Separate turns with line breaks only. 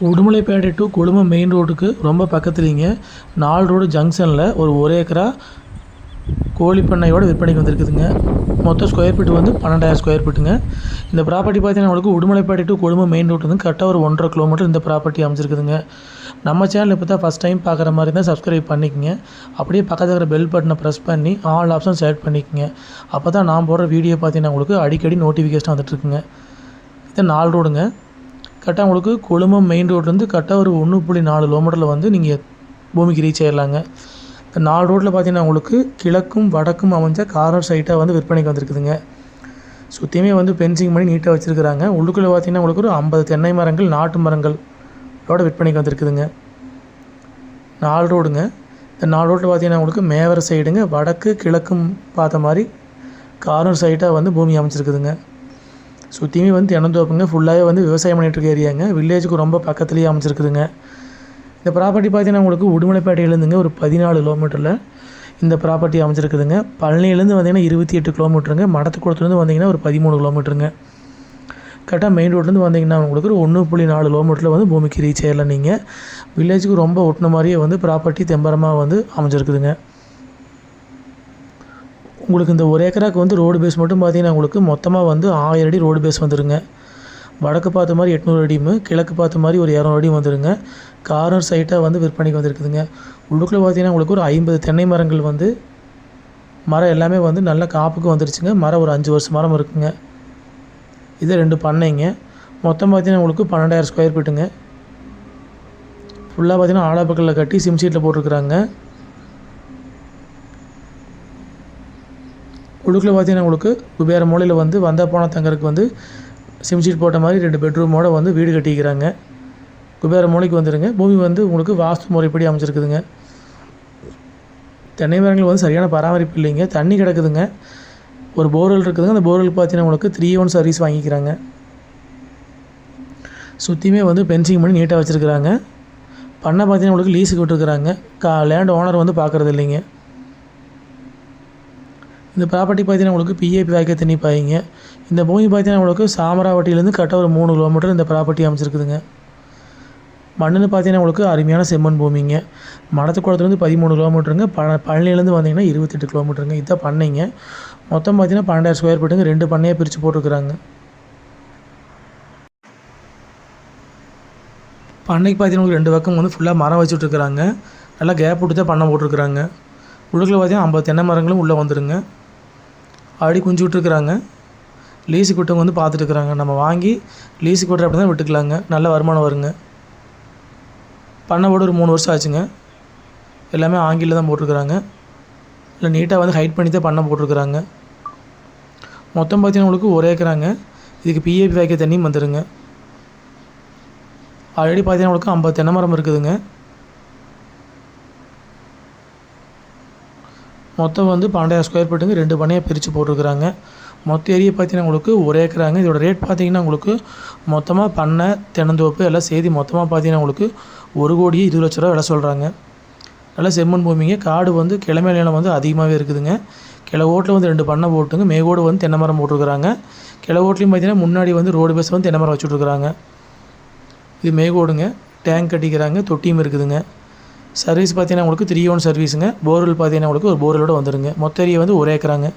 Udumalaipettai to Kolumam main ரோட்டுக்கு ரொம்ப பக்கத்துலேங்க 4 road ஜங்ஷனில் ஒரு ஏக்கரா கோழி பண்ணையோட விற்பனைக்கு வந்திருக்குதுங்க. மொத்தம் ஸ்கொயர் ஃபீட் வந்து 12,000 ஸ்கொயர் ஃபீட்டுங்க. இந்த ப்ராப்பர்ட்டி பார்த்தீங்கன்னா உங்களுக்கு Udumalaipettai to Kolumam main road வந்து கரெக்டாக ஒரு 1.5 கிலோமீட்டர் இந்த ப்ராப்பர்ட்டி அமைச்சிருக்குதுங்க. நம்ம சேனல் இப்போ தான் ஃபஸ்ட் டைம் பார்க்குற மாதிரி இருந்தால் சப்ஸ்கிரைப் பண்ணிக்கங்க. அப்படியே பக்கத்தில் இருக்கிற பெல் பட்டனை ப்ரெஸ் பண்ணி ஆல் ஆப்ஷன் செலக்ட் பண்ணிக்கங்க. அப்போ தான் நான் போடுற வீடியோ பார்த்தீங்கன்னா உங்களுக்கு அடிக்கடி நோட்டிஃபிகேஷன் வந்துட்டுருக்குங்க. இது 4 ரோடுங்க. கரெக்டாக உங்களுக்கு கொழுமம் மெயின் ரோட்லேருந்து கரெக்டாக ஒரு 1.4 கிலோமீட்டரில் வந்து நீங்கள் பூமிக்கு ரீச் ஆயிடலாங்க. இந்த 4 ரோட்டில் பார்த்தீங்கன்னா உங்களுக்கு கிழக்கும் வடக்கும் அமைஞ்ச கார்னர் சைட்டாக வந்து விற்பனைக்கு வந்திருக்குதுங்க. சுற்றியுமே வந்து பென்சிங் பண்ணி நீட்டாக வச்சுருக்குறாங்க. உள்ளுக்குள்ளே பார்த்தீங்கன்னா உங்களுக்கு ஒரு 50 தென்னை மரங்கள் நாட்டு மரங்களோட விற்பனைக்கு வந்திருக்குதுங்க. 4 ரோடுங்க. இந்த 4 ரோட்டில் பார்த்தீங்கன்னா உங்களுக்கு மேவர சைடுங்க, வடக்கு கிழக்கும் பார்த்த மாதிரி கார்னர் சைட்டாக வந்து பூமி அமைச்சிருக்குதுங்க. சுற்றியுமே வந்து தென்னந்தோப்புங்க, ஃபுல்லாகவே வந்து விவசாயம் பண்ணிகிட்ருக்க ஏரியாங்க. வில்லேஜுக்கு ரொம்ப பக்கத்துலேயே அமைச்சிருக்குதுங்க. இந்த ப்ராப்பர்ட்டி பார்த்தீங்கன்னா உங்களுக்கு உடுமலைப்பேட்டையிலேருந்துங்க ஒரு 14 கிலோமீட்டரில் இந்த ப்ராப்பர்ட்டி அமைச்சிருக்குதுங்க. பழனியிலேருந்து வந்தீங்கன்னா 28 கிலோமீட்டருங்க. மடத்துக்குளத்துலேருந்து வந்தீங்கன்னா ஒரு 13 கிலோமீட்டருங்க. கரெக்டாக மெயின் ரோட்லேருந்து வந்தீங்கன்னா உங்களுக்கு ஒரு 1.4 கிலோமீட்டரில் வந்து பூமிக்கு ரீச் ஆயிடலாம். நீங்கள் வில்லேஜுக்கு ரொம்ப ஒட்டின மாதிரியே வந்து ப்ராப்பர்ட்டி தெம்பரமாக வந்து அமைச்சிருக்குதுங்க. உங்களுக்கு இந்த ஒரு ஏக்கராக்கு வந்து ரோடு பேஸ் மட்டும் பார்த்தீங்கன்னா உங்களுக்கு மொத்தமாக வந்து 1000 அடி ரோடு பேஸ் வந்துடுங்க. வடக்கு பார்த்த மாதிரி 800 அடியும், கிழக்கு பார்த்த மாதிரி ஒரு 200 அடியும் வந்துடுங்க. கார்னர் சைட்டாக வந்து விற்பனைக்கு வந்திருக்குதுங்க. உள்ளுக்குள்ளே பார்த்தீங்கன்னா உங்களுக்கு ஒரு 50 தென்னை மரங்கள் வந்து மரம் எல்லாமே வந்து நல்ல காப்புக்கு வந்துருச்சுங்க. மரம் ஒரு 5 வருஷம் மரம் இருக்குங்க. இது 2 பண்ணைங்க. மொத்தம் பார்த்தீங்கன்னா உங்களுக்கு 12,000 ஸ்கொயர் ஃபீட்டுங்க. ஃபுல்லாக பார்த்தீங்கன்னா ஆலாப்பக்கல்லில் கட்டி சிம் சீட்டில் போட்டிருக்குறாங்க. உள்ளுக்குள்ளே பார்த்தீங்கன்னா உங்களுக்கு குபேர மூலையில் வந்து வந்தால் போன தங்கருக்கு வந்து சிம் சீட் போட்ட மாதிரி 2 பெட்ரூமோட வந்து வீடு கட்டிக்கிறாங்க. குபேர மூலைக்கு வந்துடுங்க. பூமி வந்து உங்களுக்கு வாஸ்து முறைப்படி அமைச்சிருக்குதுங்க. தென்னை மரங்கள் வந்து சரியான பராமரிப்பு இல்லைங்க. தண்ணி கிடக்குதுங்க. ஒரு போர்வெல் இருக்குதுங்க. அந்த போர்வெல் பார்த்தீங்கன்னா உங்களுக்கு 3-in-1 சர்வீஸ் வாங்கிக்கிறாங்க. சுற்றியுமே வந்து பென்சிங் பண்ணி நீட்டாக வச்சுருக்குறாங்க. பண்ணை பார்த்தீங்கன்னா உங்களுக்கு லீஸுக்கு விட்டுருக்குறாங்க. லேண்ட் ஓனர் வந்து பார்க்குறது இல்லைங்க. இந்த ப்ராப்பர்ட்டி பார்த்தீங்கன்னா உங்களுக்கு பிஏபி வாய்க்க தண்ணி பாயிங்க. இந்த பூமி பார்த்தீங்கன்னா உங்களுக்கு சாமராவட்டியிலேருந்து கரெக்டாக ஒரு 3 கிலோமீட்டர் இந்த ப்ராப்பர்ட்டி அமைச்சிருக்குதுங்க. மண்ணுன்னு பார்த்தீங்கன்னா உங்களுக்கு அருமையான செம்மண் பூமிங்க. மடத்துக்குளத்துலேருந்து 13 கிலோமீட்டருங்க. பழனியிலேருந்து வந்தீங்கன்னா 28 கிலோமீட்டருங்க. இதான் பண்ணைங்க. மொத்தம் பார்த்தீங்கன்னா 12,000 ஸ்கொயர் ஃபீட்டுங்க. 2 பண்ணையாக பிரித்து போட்டிருக்குறாங்க. பண்ணைக்கு பார்த்தீங்கன்னா 2 பக்கம் வந்து ஃபுல்லாக மரம் வச்சுட்ருக்குறாங்க. நல்லா கேப் விட்டு தான் பண்ணை போட்டிருக்குறாங்க. உள்ளுக்குள்ள பார்த்தீங்கன்னா 50 தென்னை மரங்களும் உள்ளே வந்துடுங்க. ஆடி குஞ்சு விட்டுருக்குறாங்க. லீஸுக்கு விட்டவங்க வந்து பார்த்துட்டு இருக்கிறாங்க. நம்ம வாங்கி லீஸுக்கு விட்டுற அப்படி தான் விட்டுக்கலாங்க. நல்ல வருமானம் வருங்க. பண்ணை போட ஒரு 3 வருஷம் ஆச்சுங்க. எல்லாமே ஆங்கிலில் தான் போட்டிருக்குறாங்க. இல்லை நீட்டாக வந்து ஹைட் பண்ணி தான் பண்ணை போட்டிருக்குறாங்க. மொத்தம் பார்த்தீங்கன்னா உங்களுக்கு ஒரு ஏக்கராங்க. இதுக்கு பிஏபி வாய்க்க தண்ணியும் வந்துடுங்க. ஆல்ரெடி பார்த்தீங்கன்னா உங்களுக்கு 50 தென்னை மரம் இருக்குதுங்க. மொத்தம் வந்து 12,000 ஸ்கொயர் ஃபீட்டுங்க. 2 பண்ணையாக பிரித்து போட்டிருக்குறாங்க. மொத்த ஏரியா பார்த்தீங்கன்னா உங்களுக்கு ஒரு ஏக்கராங்க. இதோட ரேட் பார்த்தீங்கன்னா உங்களுக்கு மொத்தமாக பண்ணை தென்னந்தோப்பு எல்லாம் சேர்த்து மொத்தமாக பார்த்தீங்கன்னா உங்களுக்கு 1,20,00,000 ரூபா விலை சொல்கிறாங்க. நல்லா செம்மண் பூமிங்க. காடு வந்து கிழமை நிலம் வந்து அதிகமாகவே இருக்குதுங்க. கிழவோட்டில் வந்து 2 பண்ணை போட்டுங்க. மேகோடு வந்து தென்னை மரம் போட்டிருக்குறாங்க. கிழவோட்லேயும் பார்த்தீங்கன்னா முன்னாடி வந்து ரோடு பேஸ் வந்து தென்னை மரம் வச்சுட்ருக்குறாங்க. இது மேகோடுங்க. டேங்க் கட்டிக்கிறாங்க. தொட்டியும் இருக்குதுங்க. சர்வீஸ் பார்த்தீங்கன்னா உங்களுக்கு 3-in-1 சர்வீஸுங்க. போர்வெல் பார்த்தீங்கன்னா உங்களுக்கு ஒரு போர்வெலோடு வந்துடுங்க. மொத்த ஏரியா வந்து ஒரு ஏக்கராங்க.